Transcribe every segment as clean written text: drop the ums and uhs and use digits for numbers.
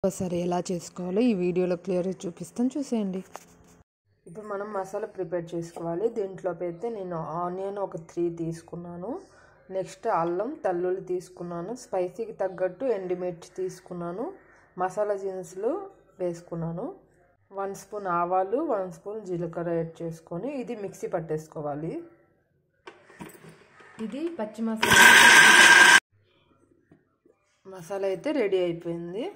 ఒకసారి ఎలా చేసుకోవాలో ఈ వీడియోలో క్లియర్గా చూపిస్తాను, చూసేయండి. ఇప్పుడు మనం మసాలా ప్రిపేర్ చేసుకోవాలి. దీంట్లోకి అయితే నేను ఆనియన్ ఒక 3 తీసుకున్నాను. నెక్స్ట్ అల్లం తల్లులు తీసుకున్నాను. స్పైసీకి తగ్గట్టు ఎండుమిర్చి తీసుకున్నాను. మసాలా దినుసులు వేసుకున్నాను. 1 స్పూన్ ఆవాలు, 1 స్పూన్ జీలకర్ర యాడ్ చేసుకొని ఇది మిక్సీ పట్టేసుకోవాలి. ఇది పచ్చి మసాలా అయితే రెడీ అయిపోయింది.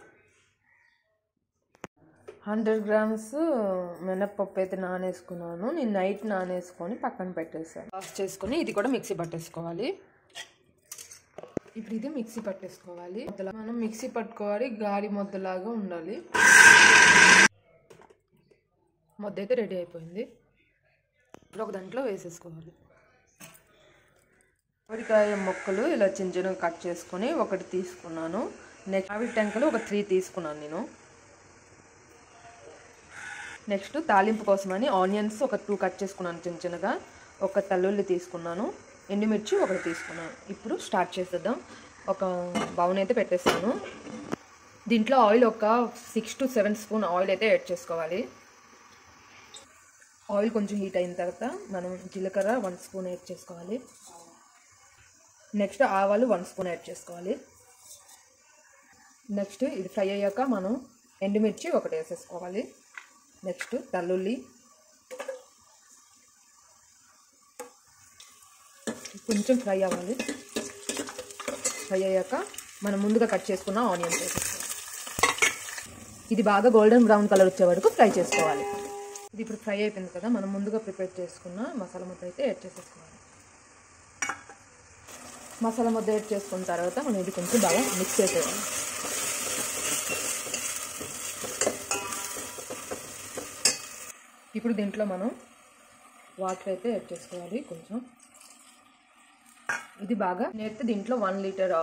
100 గ్రామ్స్ మినప్పప్పు అయితే నానేసుకున్నాను. నేను నైట్ నానేసుకొని పక్కన పెట్టేసాను. వాష్ చేసుకొని ఇది కూడా మిక్సీ పట్టేసుకోవాలి. ఇప్పుడు ఇది మిక్సీ పట్టేసుకోవాలి. మనం మిక్సీ పట్టుకోవాలి, గాలి ముద్దలాగా ఉండాలి. ముద్ద అయితే రెడీ అయిపోయింది. ఇప్పుడు ఒక దాంట్లో వేసేసుకోవాలి. మామిడికాయ ముక్కలు ఇలా చిన్న చిన్నగా కట్ చేసుకొని ఒకటి తీసుకున్నాను. నెక్స్ట్ మామిడి టెంకలు ఒక 3 తీసుకున్నాను నేను. నెక్స్ట్ తాలింపు కోసమని ఆనియన్స్ ఒక 2 కట్ చేసుకున్నాను చిన్న చిన్నగా. ఒక తల్లుల్లి తీసుకున్నాను. ఎండుమిర్చి ఒకటి తీసుకున్నాను. ఇప్పుడు స్టార్ట్ చేసేద్దాం. ఒక బౌన్ అయితే పెట్టేస్తాను. దీంట్లో ఆయిల్ ఒక 6 to 7 స్పూన్ ఆయిల్ అయితే యాడ్ చేసుకోవాలి. ఆయిల్ కొంచెం హీట్ అయిన తర్వాత మనం జీలకర్ర 1 స్పూన్ యాడ్ చేసుకోవాలి. నెక్స్ట్ ఆవాలు 1 స్పూన్ యాడ్ చేసుకోవాలి. నెక్స్ట్ ఇది ఫ్రై అయ్యాక మనం ఎండుమిర్చి ఒకటి వేసేసుకోవాలి. నెక్స్ట్ తల్లుల్లి, కొంచెం ఫ్రై అవ్వాలి. ఫ్రై అయ్యాక మనం ముందుగా కట్ చేసుకున్న ఆనియన్స్ వేసేసుకోవాలి. ఇది బాగా గోల్డెన్ బ్రౌన్ కలర్ వచ్చే వరకు ఫ్రై చేసుకోవాలి. ఇది ఇప్పుడు ఫ్రై అయిపోయింది కదా, మనం ముందుగా ప్రిపేర్ చేసుకున్న మసాలా ముద్ద అయితే యాడ్ చేసేసుకోవాలి. మసాలా ముద్ద యాడ్ చేసుకున్న తర్వాత మనం ఇది కొంచెం బాగా మిక్స్ చేసేయాలి. ఇప్పుడు దీంట్లో మనం వాటర్ అయితే యాడ్ చేసుకోవాలి కొంచెం. ఇది బాగా నేర్తే దీంట్లో 1 లీటర్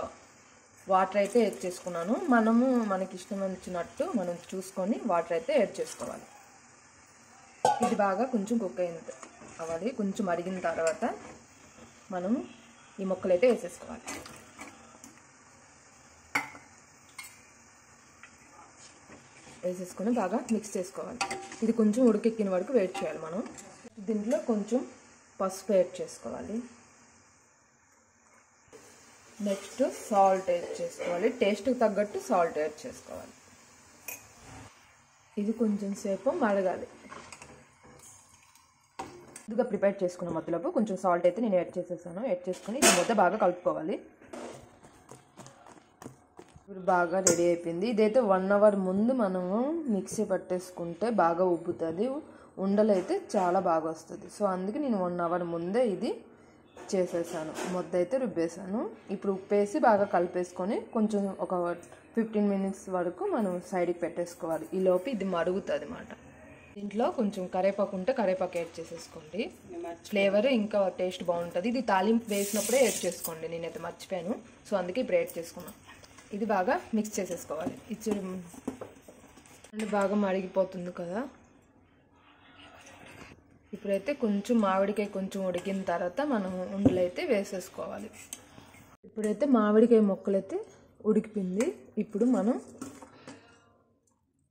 వాటర్ అయితే యాడ్ చేసుకున్నాను. మనకి ఇష్టం వచ్చినట్టు మనం చూసుకొని వాటర్ అయితే యాడ్ చేసుకోవాలి. ఇది బాగా కొంచెం కుక్ అవ్వాలి. కొంచెం మరిగిన తర్వాత మనం ఈ ముక్కలు అయితే వేసేసుకోవాలి. వేసేసుకొని బాగా మిక్స్ చేసుకోవాలి. ఇది కొంచెం ఉడికెక్కిన వరకు వెయిట్ చేయాలి మనం. దీంట్లో కొంచెం పసుపు యాడ్ చేసుకోవాలి. నెక్స్ట్ సాల్ట్ యాడ్ చేసుకోవాలి. టేస్ట్కి తగ్గట్టు సాల్ట్ యాడ్ చేసుకోవాలి. ఇది కొంచెం సేపు మరగాలి. ఇదిగా ప్రిపేర్ చేసుకున్న మొదలపు కొంచెం సాల్ట్ అయితే నేను యాడ్ చేసేసాను. యాడ్ చేసుకొని ఇది మొత్తం బాగా కలుపుకోవాలి. ఇప్పుడు బాగా రెడీ అయిపోయింది. ఇదైతే 1 అవర్ ముందు మనము మిక్సీ పట్టేసుకుంటే బాగా ఉబ్బుతుంది. ఉండలు అయితే చాలా బాగా వస్తుంది. సో అందుకే నేను 1 అవర్ ముందే ఇది చేసేసాను. ముద్ద అయితే రుబ్బేసాను. ఇప్పుడు ఉప్పేసి బాగా కలిపేసుకొని కొంచెం ఒక 15 మినిట్స్ వరకు మనం సైడ్కి పెట్టేసుకోవాలి. ఈలోపు ఇది మరుగుతుంది అన్నమాట. దీంట్లో కొంచెం కరివేపాకు ఉంటే కరివేపాకు యాడ్ చేసేసుకోండి. ఫ్లేవర్ ఇంకా టేస్ట్ బాగుంటుంది. ఇది తాలింపు వేసినప్పుడే యాడ్ చేసుకోండి. నేనైతే మర్చిపోయాను, సో అందుకే ఇప్పుడు యాడ్ చేసుకున్నాను. ఇది బాగా మిక్స్ చేసేసుకోవాలి. ఇది బాగా మరిగిపోతుంది కదా. ఇప్పుడైతే కొంచెం మామిడికాయ కొంచెం ఉడికిన తర్వాత మనం ఉండలు అయితే వేసేసుకోవాలి. ఇప్పుడైతే మామిడికాయ ముక్కలు అయితే ఉడికిపోయింది. ఇప్పుడు మనం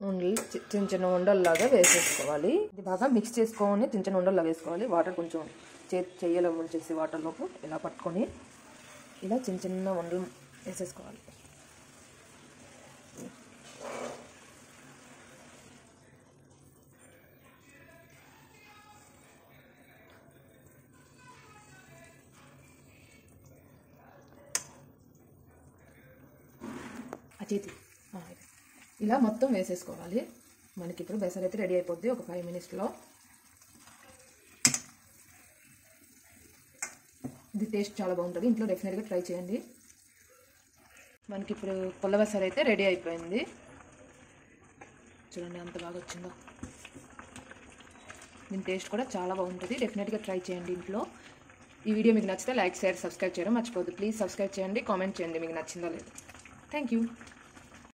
ఉండలు చిన్న చిన్న ఉండల్లాగా వేసేసుకోవాలి. ఇది బాగా మిక్స్ చేసుకొని చిన్న చిన్న ఉండల్లా వేసుకోవాలి. వాటర్ కొంచెం చెయ్యలో ముంచేసి వాటర్లోకి ఇలా పట్టుకొని ఇలా చిన్న చిన్న ఉండలు వేసేసుకోవాలి. ఇలా మొత్తం వేసేసుకోవాలి. మనకి ఇప్పుడు బెసర్ అయితే రెడీ అయిపోద్ది ఒక 5 మినిట్స్లో. ఇది టేస్ట్ చాలా బాగుంటుంది. ఇంట్లో డెఫినెట్గా ట్రై చేయండి. మనకి ఇప్పుడు పుల్ల బెసర్ అయితే రెడీ అయిపోయింది. చూడండి ఎంత బాగా వచ్చిందో. దీని టేస్ట్ కూడా చాలా బాగుంటుంది. డెఫినెట్గా ట్రై చేయండి ఇంట్లో. ఈ వీడియో మీకు నచ్చితే లైక్, షేర్, సబ్స్క్రైబ్ చేయడం మర్చిపోవద్దు. ప్లీజ్ సబ్స్క్రైబ్ చేయండి, కామెంట్ చేయండి మీకు నచ్చిందో లేదో. Thank you.